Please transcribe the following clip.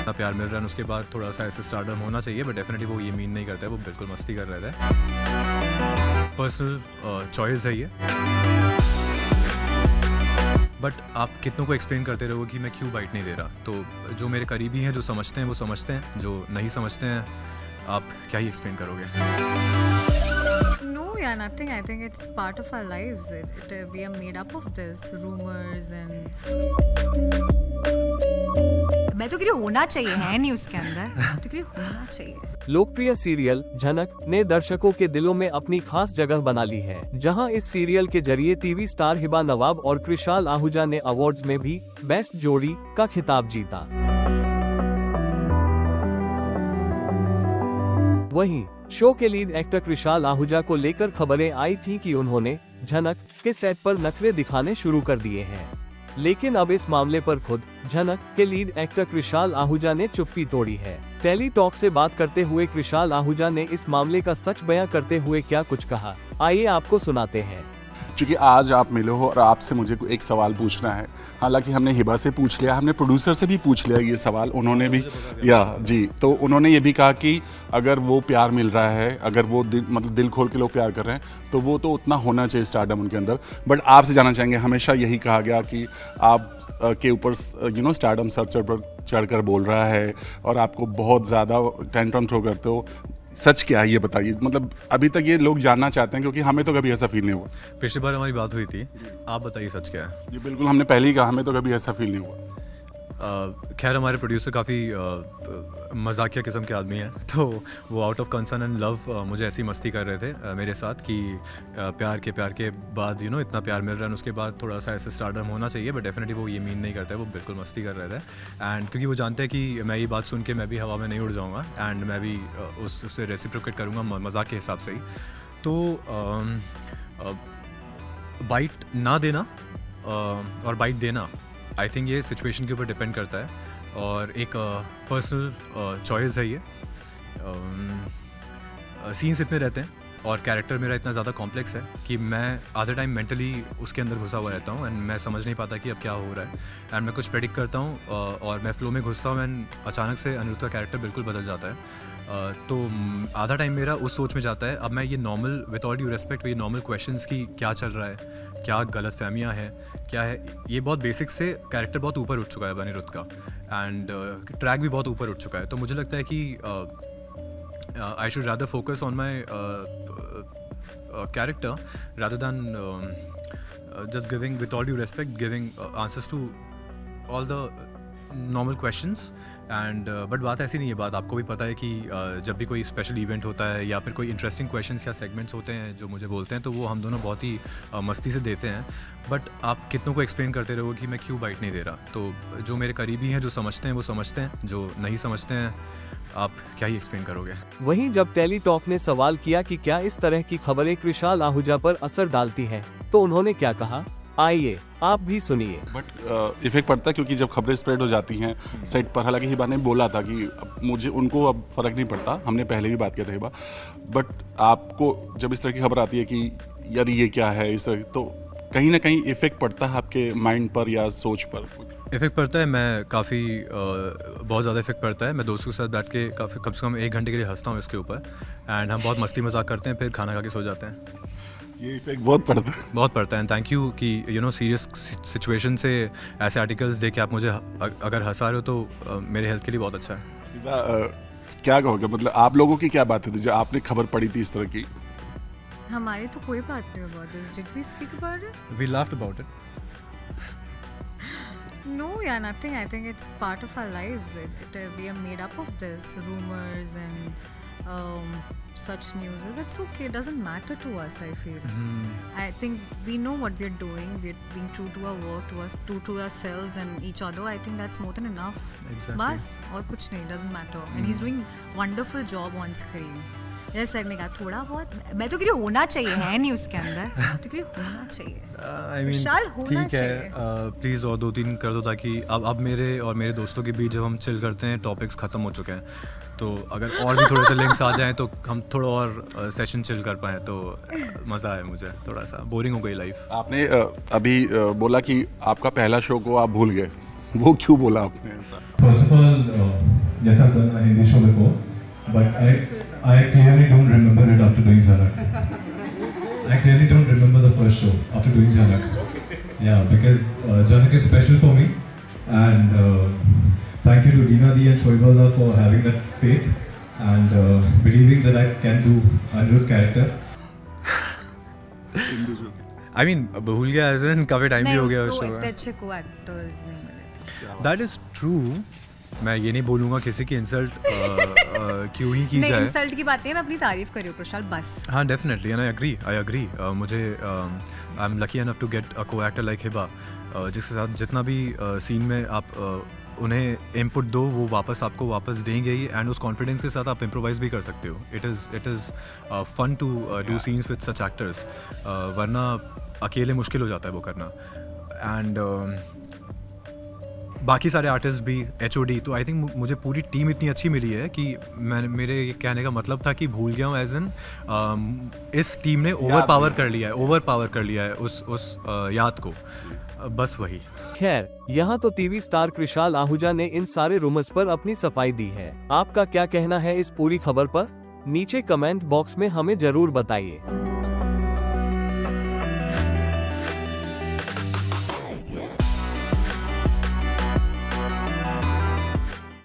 इतना प्यार मिल रहा है उसके बाद थोड़ा सा ऐसे स्टारडम होना चाहिए, बट डेफिनेटली वो ये मीन नहीं करता है, वो बिल्कुल मस्ती कर रहे थे। पर्सनल चॉइस है ये, बट आप कितनों को एक्सप्लेन करते रहोगे कि मैं क्यों बाइट नहीं दे रहा। तो जो मेरे करीबी हैं, जो समझते हैं वो समझते हैं, जो नहीं समझते हैं आप क्या ही एक्सप्लेन करोगे। Yeah, nothing. I think it's part of our lives. We are made up of this rumors and. मैं तो कह रही हूँ होना चाहिए, है नहीं उसके अंदर, तो कह रही हूँ होना चाहिए। लोकप्रिय सीरियल झनक ने दर्शकों के दिलों में अपनी खास जगह बना ली है, जहां इस सीरियल के जरिए टीवी स्टार हिबा नवाब और कृशाल आहूजा ने अवार्ड्स में भी बेस्ट जोड़ी का खिताब जीता। वहीं शो के लीड एक्टर कृशाल आहूजा को लेकर खबरें आई थी कि उन्होंने झनक के सेट पर नखरे दिखाने शुरू कर दिए हैं, लेकिन अब इस मामले पर खुद झनक के लीड एक्टर कृशाल आहूजा ने चुप्पी तोड़ी है। टेली टॉक से बात करते हुए कृशाल आहूजा ने इस मामले का सच बयां करते हुए क्या कुछ कहा, आइए आपको सुनाते हैं। क्योंकि आज आप मिले हो और आपसे मुझे एक सवाल पूछना है। हालांकि हमने हिबा से पूछ लिया, हमने प्रोड्यूसर से भी पूछ लिया ये सवाल, उन्होंने भी जी, तो उन्होंने ये भी कहा कि अगर वो प्यार मिल रहा है, अगर वो दिल खोल के लोग प्यार कर रहे हैं तो वो तो उतना होना चाहिए स्टारडम उनके अंदर। बट आपसे जानना चाहेंगे, हमेशा यही कहा गया कि आप के ऊपर स्टारडम सर पर चढ़कर बोल रहा है और आपको बहुत ज़्यादा टेंट्रम थ्रो करते हो, सच क्या है ये बताइए। मतलब अभी तक ये लोग जानना चाहते हैं क्योंकि हमें तो कभी ऐसा फील नहीं हुआ। पिछली बार हमारी बात हुई थी, आप बताइए सच क्या है। जी बिल्कुल, हमने पहले ही कहा हमें तो कभी ऐसा फील नहीं हुआ। खैर हमारे प्रोड्यूसर काफ़ी मजाकिया किस्म के आदमी हैं, तो वो out of concern and love मुझे ऐसी मस्ती कर रहे थे मेरे साथ कि प्यार के बाद इतना प्यार मिल रहा है उसके बाद थोड़ा सा ऐसे स्टारडम होना चाहिए, बट डेफिनेटली वो ये मीन नहीं करता है, वो बिल्कुल मस्ती कर रहे थे। एंड क्योंकि वो जानते हैं कि मैं ये बात सुन के मैं भी हवा में नहीं उड़ जाऊँगा एंड मैं भी उससे रेसिप्रोकेट करूँगा मजाक के हिसाब से ही। तो बाइट ना देना और बाइट देना, आई थिंक ये सिचुएशन के ऊपर डिपेंड करता है और एक पर्सनल चॉइस है ये। सीन्स इतने रहते हैं और कैरेक्टर मेरा इतना ज़्यादा कॉम्प्लेक्स है कि मैं आधे टाइम मेंटली उसके अंदर घुसा हुआ रहता हूँ एंड मैं समझ नहीं पाता कि अब क्या हो रहा है एंड मैं कुछ प्रेडिक्ट करता हूँ और मैं फ्लो में घुसता हूँ एंड अचानक से अनिरुद्ध का कैरेक्टर बिल्कुल बदल जाता है। तो आधा टाइम मेरा उस सोच में जाता है, अब मैं ये normal with all due respect ये नॉर्मल क्वेश्चंस की क्या चल रहा है, क्या गलतफहमियाँ हैं, क्या है ये बहुत बेसिक से कैरेक्टर बहुत ऊपर उठ चुका है अनिरुद्ध का एंड ट्रैक भी बहुत ऊपर उठ चुका है। तो मुझे लगता है कि I should rather focus on my character rather than just giving, with all due respect, giving answers to all the normal questions and but बात ऐसी नहीं है। बात आपको भी पता है कि जब भी कोई स्पेशल इवेंट होता है या फिर कोई इंटरेस्टिंग क्वेश्चंस या सेगमेंट्स होते हैं जो मुझे बोलते हैं तो वो हम दोनों बहुत ही मस्ती से देते हैं, बट आप कितनों को एक्सप्लेन करते रहोगे कि मैं क्यों बाइट नहीं दे रहा। तो जो मेरे करीबी हैं, जो समझते हैं वो समझते हैं, जो नहीं समझते हैं आप क्या ही एक्सप्लेन करोगे। वहीं जब टेली टॉक ने सवाल किया कि क्या इस तरह की खबरें कृशाल आहूजा पर असर डालती हैं, तो उन्होंने क्या कहा, आइए आप भी सुनिए। बट इफेक्ट पड़ता है क्योंकि जब खबरें स्प्रेड हो जाती हैं सेट पर, हालांकि हिबा ने बोला था कि मुझे उनको अब फ़र्क नहीं पड़ता, हमने पहले भी बात किया था हिबा, बट आपको जब इस तरह की खबर आती है कि यार ये क्या है इस तरह, तो कहीं ना कहीं इफेक्ट पड़ता है आपके माइंड पर या सोच पर? इफ़ेक्ट पड़ता है, मैं काफ़ी बहुत ज़्यादा इफेक्ट पड़ता है। मैं दोस्तों के साथ बैठ के काफ़ी कम से कम 1 घंटे के लिए हंसता हूँ इसके ऊपर एंड हम बहुत मस्ती मजाक करते हैं, फिर खाना खा के सो जाते हैं। ये इफेक्ट बहुत पड़ता है एंड थैंक यू कि सीरियस सिचुएशन से ऐसे आर्टिकल्स देख के आप मुझे अगर हंसा रहे हो तो मेरे हेल्थ के लिए बहुत अच्छा है। क्या कहोगे, मतलब आप लोगों की क्या बात थी जब आपने खबर पड़ी थी इस तरह की? हमारी तो कोई बात नहीं about this. Did we speak about it? We laughed about it. No, yeah, nothing. I think it's part of our lives. We are made up of this rumors and such news. It's okay. It doesn't matter to us, I feel. I think we know what we're doing. We're being true to our work, true to ourselves and each other. I think that's more than enough. Exactly. बस और कुछ नहीं. Doesn't matter. And he's doing wonderful job on screen. जैसे sir ने कहा थोड़ा बहुत, मैं तो कह रही हूँ होना चाहिए, है नहीं उसके अंदर, तो कह रही हूँ होना चाहिए। विशाल होना ठीक है, प्लीज़ और 2-3 कर दो ताकि अब मेरे और मेरे दोस्तों के बीच जब हम चिल करते हैं टॉपिक्स ख़त्म हो चुके हैं, तो अगर और भी थोड़े से लिंक्स आ जाएं तो हम थोड़ा और सेशन चिल कर पाएँ तो मज़ा आए। मुझे थोड़ा सा बोरिंग हो गई लाइफ। आपने अभी बोला कि आपका पहला शो को आप भूल गए, वो क्यों बोला आपने ऐसा? First of all yes, I've done a Hindi show before, but I clearly don't remember it after doing Jhanak. I clearly don't remember the first show after doing Jhanak. Yeah, because Jhanak is special for me, and thank you to Dina Di and Shoaib Allah for having that faith and believing that I can do Anirudh character. I mean, भूल गया as in काफ़ी time भी नहीं, हो गया उस उसको show इतने में. अच्छे को एक्टर्स नहीं मिले थे. That is true. मैं ये नहीं बोलूँगा किसी की इंसल्ट क्यों ही की नहीं, जाए. इंसल्ट की बात नहीं है, मैं अपनी तारीफ कर रही हूँ प्रशाल, बस. हाँ, डेफिनेटली, एंड आई एग्री. मुझे I am lucky enough to get a co actor like Hiba, जिसके साथ जितना भी सीन में आप उन्हें इनपुट दो वो आपको वापस देंगे ही, एंड उस कॉन्फिडेंस के साथ आप इम्प्रोवाइज भी कर सकते हो. It is fun to do scenes with such actors, वरना अकेले मुश्किल हो जाता है वो करना. एंड बाकी सारे आर्टिस्ट भी HOD, तो आई थिंक मुझे पूरी टीम इतनी अच्छी मिली है कि मेरे ये कहने का मतलब था कि भूल गया हूँ एज इन इस टीम ने ओवर पावर कर लिया है उस याद को, बस वही. खैर, यहाँ तो टीवी स्टार कृशाल आहूजा ने इन सारे रूमर्स पर अपनी सफाई दी है. आपका क्या कहना है इस पूरी खबर पर? नीचे कमेंट बॉक्स में हमें जरूर बताइए.